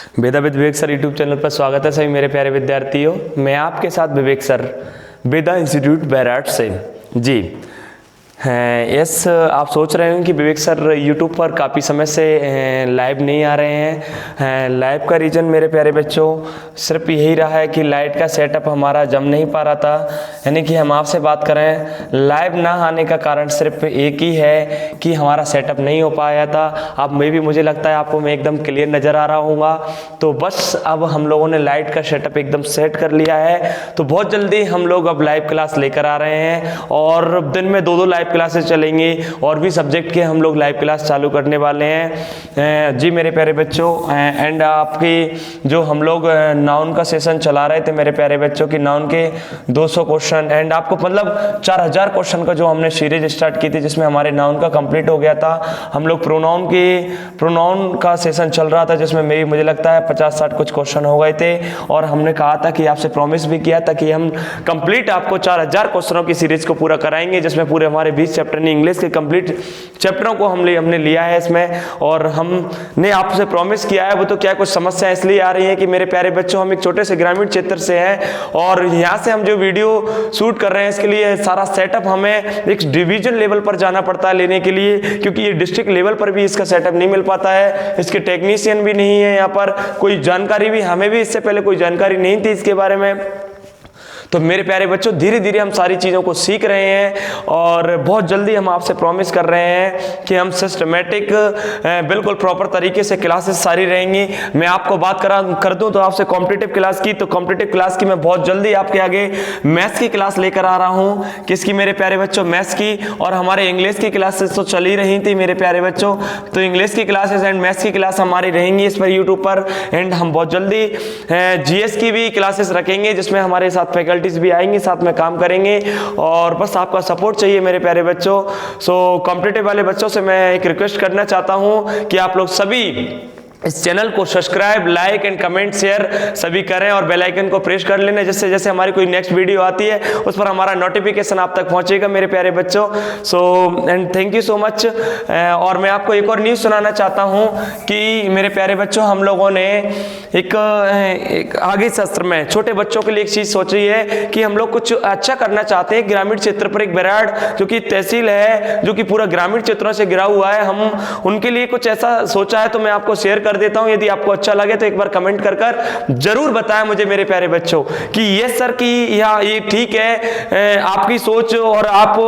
Veda with Vivek sir YouTube channel पर स्वागत है सभी मेरे प्यारे विद्यार्थियों। मैं आपके साथ विवेक सर वेदा इंस्टीट्यूट बैराट से। जी यस, आप सोच रहे हैं कि विवेक सर यूट्यूब पर काफ़ी समय से लाइव नहीं आ रहे हैं। लाइव का रीज़न मेरे प्यारे बच्चों सिर्फ यही रहा है कि लाइट का सेटअप हमारा जम नहीं पा रहा था। यानी कि हम आपसे बात करें, लाइव ना आने का कारण सिर्फ एक ही है कि हमारा सेटअप नहीं हो पाया था। अब मुझे लगता है आपको मैं एकदम क्लियर नज़र आ रहा हूँगा। तो बस अब हम लोगों ने लाइट का सेटअप एकदम सेट कर लिया है, तो बहुत जल्दी हम लोग अब लाइव क्लास लेकर आ रहे हैं और दिन में 2-2 लाइव क्लासेस चलेंगे और भी सब्जेक्ट के हम लोग लाइव क्लास चालू करने वाले हैं। जी मेरे प्यारे बच्चों, एंड आपकी जो हम लोग नाउन का सेशन चला रहे थे मेरे प्यारे बच्चों की नाउन के 200 क्वेश्चन एंड आपको मतलब 4000 क्वेश्चन का जो हमने सीरीज स्टार्ट की थी जिसमें हमारे नाउन का कंप्लीट हो गया था। हम लोग प्रोनाउन का सेशन चल रहा था जिसमें मुझे लगता है 50-60 कुछ क्वेश्चन हो गए थे और हमने कहा था कि आपसे प्रॉमिस भी किया था कि हम कंप्लीट आपको 4000 क्वेश्चनों की सीरीज को पूरा कराएंगे, जिसमें पूरे हमारे 20 चैप्टर इंग्लिश के कंप्लीट चैप्टरों को हमने लिया है इसमें। और हमने आपसे प्रॉमिस किया है, वो तो क्या कुछ समस्या इसलिए आ रही है कि मेरे प्यारे बच्चों हम एक छोटे से ग्रामीण क्षेत्र से हैं और यहाँ से हम जो वीडियो शूट कर रहे हैं इसके लिए सारा सेटअप हमें एक डिवीजन लेवल पर जाना पड़ता है लेने के लिए, क्योंकि ये डिस्ट्रिक्ट लेवल पर भी इसका सेटअप नहीं मिल पाता है। इसके टेक्नीशियन भी नहीं है, यहाँ पर कोई जानकारी भी, हमें भी इससे पहले कोई जानकारी नहीं थी इसके बारे में। तो मेरे प्यारे बच्चों धीरे धीरे हम सारी चीज़ों को सीख रहे हैं और बहुत जल्दी हम आपसे प्रॉमिस कर रहे हैं कि हम सिस्टमेटिक बिल्कुल प्रॉपर तरीके से क्लासेस सारी रहेंगी। मैं आपको बात कर दूं तो आपसे कॉम्पिटिटिव क्लास की, तो कॉम्पिटिटिव क्लास की मैं बहुत जल्दी आपके आगे मैथ्स की क्लास लेकर आ रहा हूं। किसकी मेरे प्यारे बच्चों? मैथ्स की। और हमारे इंग्लिश की क्लासेस तो चल ही रही थी मेरे प्यारे बच्चों, तो इंग्लिश की क्लासेस एंड मैथ्स की क्लास हमारी रहेंगी इस पर यूट्यूब पर। एंड हम बहुत जल्दी जीएस की भी क्लासेस रखेंगे जिसमें हमारे साथ फैकल्टी भी आएंगे, साथ में काम करेंगे और बस आपका सपोर्ट चाहिए मेरे प्यारे बच्चों। सो कॉम्पिटिटिव वाले बच्चों से मैं एक रिक्वेस्ट करना चाहता हूं कि आप लोग सभी इस चैनल को subscribe, like and comment share सभी करें और बेल आइकन को प्रेस कर लेना, जिससे जैसे हमारी कोई नेक्स्ट वीडियो आती है उस पर हमारा नोटिफिकेशन आप तक पहुंचेगा मेरे प्यारे बच्चों। So and thank you so much. और मैं आपको एक और न्यूज़ सुनाना चाहता हूं कि मेरे प्यारे बच्चों हम लोगों ने एक आगे सत्र में छोटे बच्चों के लिए एक चीज़ सोची है कि हम लोग कुछ अच्छा करना चाहते हैं। ग्रामीण क्षेत्र पर एक बैराड जो कि तहसील है, जो कि पूरा ग्रामीण क्षेत्रों से घिरा हुआ है, हम उनके लिए कुछ ऐसा सोचा है, तो मैं आपको शेयर कर देता हूं। यदि आपको अच्छा लगे तो एक बार कमेंट कर जरूर बताएं मुझे मेरे प्यारे बच्चों कि ये सर की या ये ठीक है आपकी सोच और आप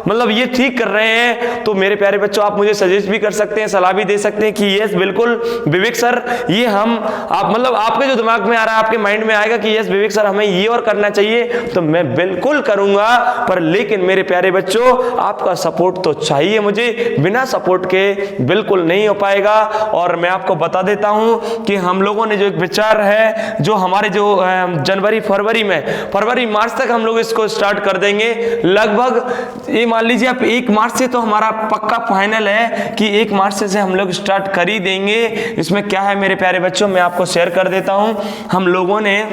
मतलब ये ठीक कर रहे हैं। तो मेरे प्यारे बच्चों आप मुझे सजेस्ट भी कर सकते हैं, सलाह भी दे सकते हैं कि यस बिल्कुल विवेक सर ये आप मतलब आपके जो दिमाग में आ रहा है, आपके माइंड में आएगा कि यस विवेक सर हमें ये और करना चाहिए, तो मैं बिल्कुल करूंगा। पर लेकिन मेरे प्यारे बच्चों आपका सपोर्ट तो चाहिए मुझे, बिना सपोर्ट के बिल्कुल नहीं हो पाएगा। और मैं आपको बता देता हूं कि हम लोगों ने जो एक विचार है, जो हमारे जो जनवरी फरवरी मार्च तक हम लोग इसको स्टार्ट कर देंगे। लगभग ये मान लीजिए आप 1 मार्च से तो हमारा पक्का फाइनल है कि 1 मार्च से हम लोग स्टार्ट कर ही देंगे। इसमें क्या है मेरे प्यारे बच्चों, मैं आपको शेयर कर देता हूं। हम लोगों ने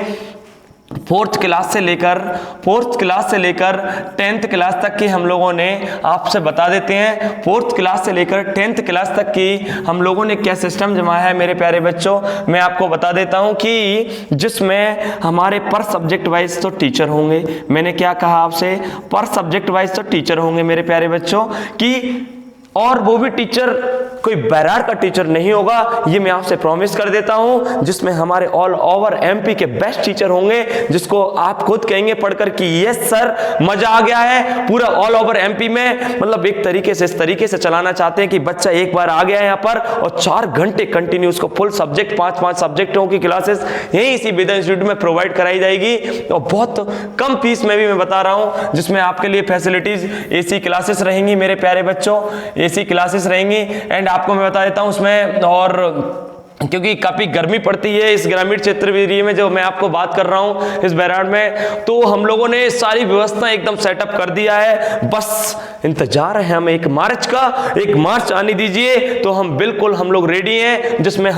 4th क्लास से लेकर 10th क्लास तक की हम लोगों ने आपसे बता देते हैं। 4th क्लास से लेकर 10th क्लास तक की हम लोगों ने क्या सिस्टम जमाया है मेरे प्यारे बच्चों, मैं आपको बता देता हूं कि जिसमें हमारे पर सब्जेक्ट वाइज तो टीचर होंगे। मैंने क्या कहा आपसे, पर सब्जेक्ट वाइज तो टीचर होंगे मेरे प्यारे बच्चों की, और वो भी टीचर कोई बैराड का टीचर नहीं होगा, ये मैं आपसे प्रॉमिस कर देता हूं। जिसमें हमारे ऑल ओवर एमपी के बेस्ट टीचर होंगे, जिसको आप खुद कहेंगे पढ़कर कि यस सर मजा आ गया है। पूरा ऑल ओवर एमपी में मतलब एक तरीके से इस तरीके से चलाना चाहते हैं कि बच्चा एक बार आ गया है यहाँ पर और 4 घंटे कंटिन्यू उसको फुल सब्जेक्ट 5-5 सब्जेक्टों की क्लासेस यही इसी वेदा इंस्टीट्यूट में प्रोवाइड कराई जाएगी और बहुत कम फीस में भी मैं बता रहा हूं, जिसमें आपके लिए फैसिलिटीज एसी क्लासेस रहेंगी मेरे प्यारे बच्चों, एसी क्लासेस रहेंगी। एंड आपको मैं बता देता हूं उसमें, और क्योंकि काफी गर्मी पड़ती है इस ग्रामीण क्षेत्र एरिया में जो मैं आपको बात कर रहा हूं इस बैराड में, तो हम लोगों ने सारी व्यवस्था एकदम सेटअप कर दिया है। बस इंतजार है हमें 1 मार्च का, 1 मार्च आने दीजिए तो हम बिल्कुल हम लोग रेडी हैं। जिसमें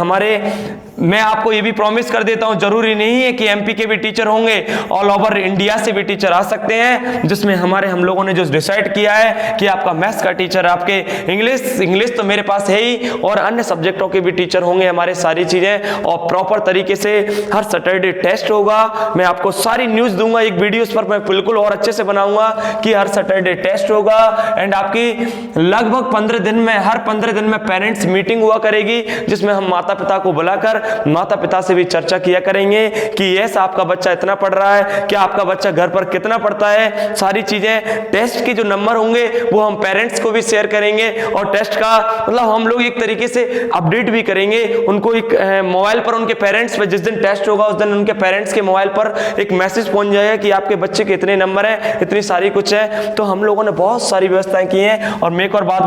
मैं आपको ये भी प्रॉमिस कर देता हूं, जरूरी नहीं है कि एमपी के भी टीचर होंगे, ऑल ओवर इंडिया से भी टीचर आ सकते हैं। जिसमें हम लोगों ने जो डिसाइड किया है कि आपका मैथ्स का टीचर, आपके इंग्लिश तो मेरे पास है ही, और अन्य सब्जेक्टों के भी टीचर होंगे हमारे सारी चीज़ें, और प्रॉपर तरीके से हर सैटरडे टेस्ट होगा। मैं आपको सारी न्यूज़ दूंगा, एक वीडियो इस पर मैं बिल्कुल और अच्छे से बनाऊंगा कि हर सैटरडे टेस्ट होगा। एंड आपकी लगभग 15 दिन में, हर 15 दिन में पेरेंट्स मीटिंग हुआ करेगी, जिसमें हम माता पिता को बुलाकर माता पिता से भी चर्चा किया करेंगे कि यस आपका बच्चा इतना पढ़ रहा है, क्या आपका बच्चा घर पर कितना पढ़ता है, सारी चीज़ें। टेस्ट के जो नंबर होंगे वो हम पेरेंट्स को भी शेयर करेंगे, और टेस्ट का मतलब हम लोग एक तरीके से अपडेट भी करेंगे उनको। एक मोबाइल पर उनके पेरेंट्स पे जिस दिन टेस्ट होगा उस दिन उनके पेरेंट्स के मोबाइल पर एक मैसेज पहुंच जाएगा कि आपके बच्चे के इतने नंबर हैं, इतनी सारी कुछ है। तो हम लोगों ने बहुत सारी व्यवस्थाएं की हैं। और मैं एक और बात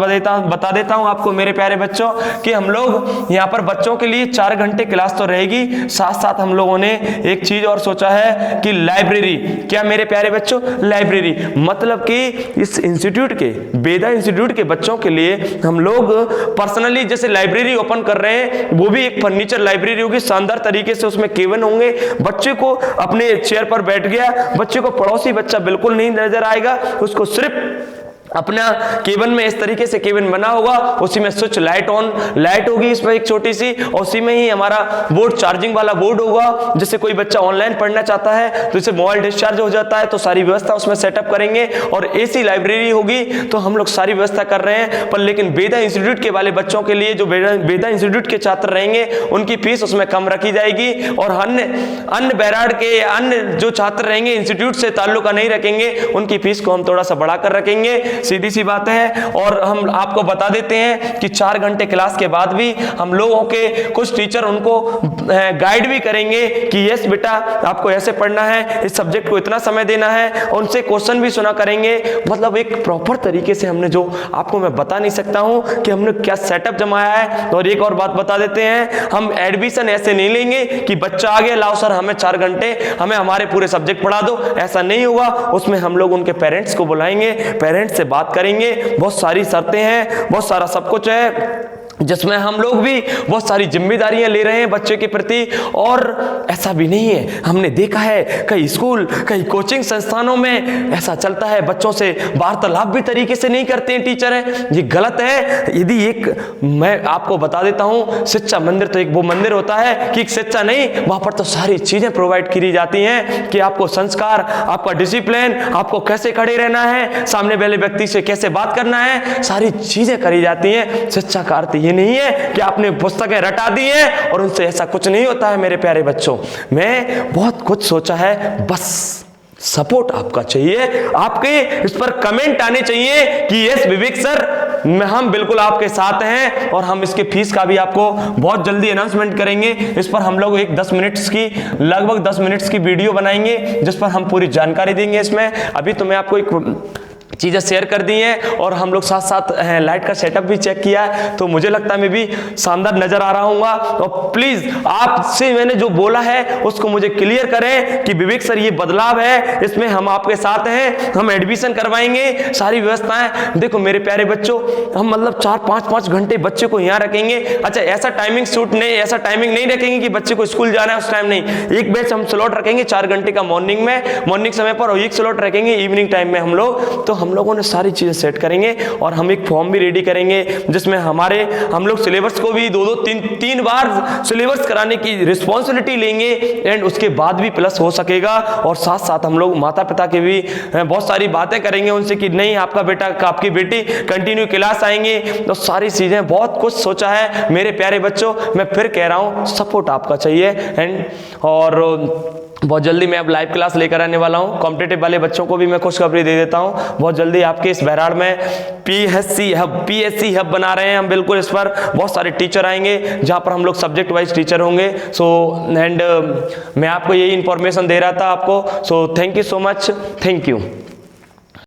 बता देता हूं आपको मेरे प्यारे बच्चों, कि हम लोग यहाँ पर बच्चों के लिए 4 घंटे क्लास तो रहेगी, साथ साथ हम लोगों ने एक चीज और सोचा है कि लाइब्रेरी। क्या मेरे प्यारे बच्चों? लाइब्रेरी मतलब कि इस इंस्टीट्यूट के, वेदा इंस्टीट्यूट के बच्चों के लिए हम लोग पर्सनली जैसे लाइब्रेरी ओपन कर रहे हैं, वो भी एक फर्नीचर लाइब्रेरी होगी, शानदार तरीके से उसमें केबिन होंगे। बच्चे को अपने चेयर पर बैठ गया, बच्चे को पड़ोसी बच्चा बिल्कुल नहीं नजर आएगा, उसको सिर्फ अपना केबिन में इस तरीके से केबिन बना होगा, उसी में स्विच लाइट ऑन लाइट होगी इसमें एक छोटी सी, और उसी में ही हमारा बोर्ड, चार्जिंग वाला बोर्ड होगा। जैसे कोई बच्चा ऑनलाइन पढ़ना चाहता है तो इसे मोबाइल डिस्चार्ज हो जाता है, तो सारी व्यवस्था उसमें सेटअप करेंगे। और एसी लाइब्रेरी होगी, तो हम लोग सारी व्यवस्था कर रहे हैं। पर लेकिन वेदा इंस्टीट्यूट के वाले बच्चों के लिए, जो वेदा इंस्टीट्यूट के छात्र रहेंगे, उनकी फीस उसमें कम रखी जाएगी। और अन्य बैराड के अन्य जो छात्र रहेंगे, इंस्टीट्यूट से ताल्लुका नहीं रखेंगे, उनकी फीस को हम थोड़ा सा बढ़ाकर रखेंगे, सीधी सी बात है। और हम आपको बता देते हैं कि 4 घंटे क्लास के बाद भी हम लोगों के कुछ टीचर उनको गाइड भी करेंगे कि यस बेटा आपको ऐसे पढ़ना है, इस सब्जेक्ट को इतना समय देना है, उनसे क्वेश्चन भी सुना करेंगे। मतलब एक प्रॉपर तरीके से हमने, जो आपको मैं बता नहीं सकता हूं कि हमने क्या सेटअप जमाया है। और एक और बात बता देते हैं, हम एडमिशन ऐसे नहीं लेंगे कि बच्चा आ गया लाओ सर हमें 4 घंटे हमें हमारे पूरे सब्जेक्ट पढ़ा दो, ऐसा नहीं होगा। उसमें हम लोग उनके पेरेंट्स को बुलाएंगे, पेरेंट्स से बात करेंगे, बहुत सारी शर्तें हैं, बहुत सारा सब कुछ है, जिसमें हम लोग भी बहुत सारी जिम्मेदारियां ले रहे हैं बच्चे के प्रति। और ऐसा भी नहीं है, हमने देखा है कई स्कूल, कई कोचिंग संस्थानों में ऐसा चलता है, बच्चों से वार्तालाप भी तरीके से नहीं करते हैं टीचर हैं, ये गलत है। यदि एक मैं आपको बता देता हूं, शिक्षा मंदिर तो एक वो मंदिर होता है कि शिक्षा नहीं, वहां पर तो सारी चीजें प्रोवाइड की जाती हैं कि आपको संस्कार, आपका डिसिप्लिन, आपको कैसे खड़े रहना है, सामने वाले व्यक्ति से कैसे बात करना है, सारी चीजें करी जाती हैं। शिक्षा का अर्थ ये नहीं है कि आपने पुस्तकें रटा दी हैं, और उनसे ऐसा कुछ नहीं होता है मेरे प्यारे बच्चों। मैं बहुत कुछ सोचा है, बस सपोर्ट आपका चाहिए, आपके इस पर कमेंट आने चाहिए कि यस विवेक सर हम बिल्कुल आपके साथ हैं। और हम इसके फीस का भी आपको बहुत जल्दी अनाउंसमेंट करेंगे। इस पर हम लोग एक 10 मिनट्स की, लगभग 10 मिनट्स की वीडियो बनाएंगे, जिस पर हम पूरी जानकारी देंगे। इसमें अभी तो मैं आपको एक चीज़ें शेयर कर दी हैं, और हम लोग साथ साथ लाइट का सेटअप भी चेक किया है, तो मुझे लगता है मैं भी शानदार नजर आ रहा हूँगा। तो प्लीज आपसे मैंने जो बोला है उसको मुझे क्लियर करें कि विवेक सर ये बदलाव है, इसमें हम आपके साथ हैं, हम एडमिशन करवाएंगे, सारी व्यवस्थाएं। देखो मेरे प्यारे बच्चों, हम मतलब 4-5 घंटे बच्चे को यहाँ रखेंगे। अच्छा ऐसा टाइमिंग सूट नहीं, ऐसा टाइमिंग नहीं रखेंगे कि बच्चे को स्कूल जाना है उस टाइम नहीं। एक बैच हम स्लॉट रखेंगे 4 घंटे का मॉर्निंग में, मॉर्निंग समय पर, और एक स्लॉट रखेंगे इवनिंग टाइम में हम लोग। तो हम लोगों ने सारी चीजें सेट करेंगे, और हम एक फॉर्म भी रेडी करेंगे जिसमें हम लोग सिलेबस को भी 2-3 बार सिलेबस कराने की रिस्पॉन्सिबिलिटी लेंगे, एंड उसके बाद भी प्लस हो सकेगा। और साथ साथ हम लोग माता पिता के भी बहुत सारी बातें करेंगे उनसे कि नहीं आपका बेटा, आपकी बेटी कंटिन्यू क्लास आएंगे। तो सारी चीजें बहुत कुछ सोचा है मेरे प्यारे बच्चों। मैं फिर कह रहा हूं सपोर्ट आपका चाहिए, एंड और बहुत जल्दी मैं अब लाइव क्लास लेकर आने वाला हूं। कॉम्पिटिटिव वाले बच्चों को भी मैं खुशखबरी दे देता हूं, बहुत जल्दी आपके इस बैराड में पीएससी हब बना रहे हैं हम। बिल्कुल इस पर बहुत सारे टीचर आएंगे, जहां पर हम लोग सब्जेक्ट वाइज टीचर होंगे। सो एंड मैं आपको यही इंफॉर्मेशन दे रहा था आपको। So thank you so much, thank you.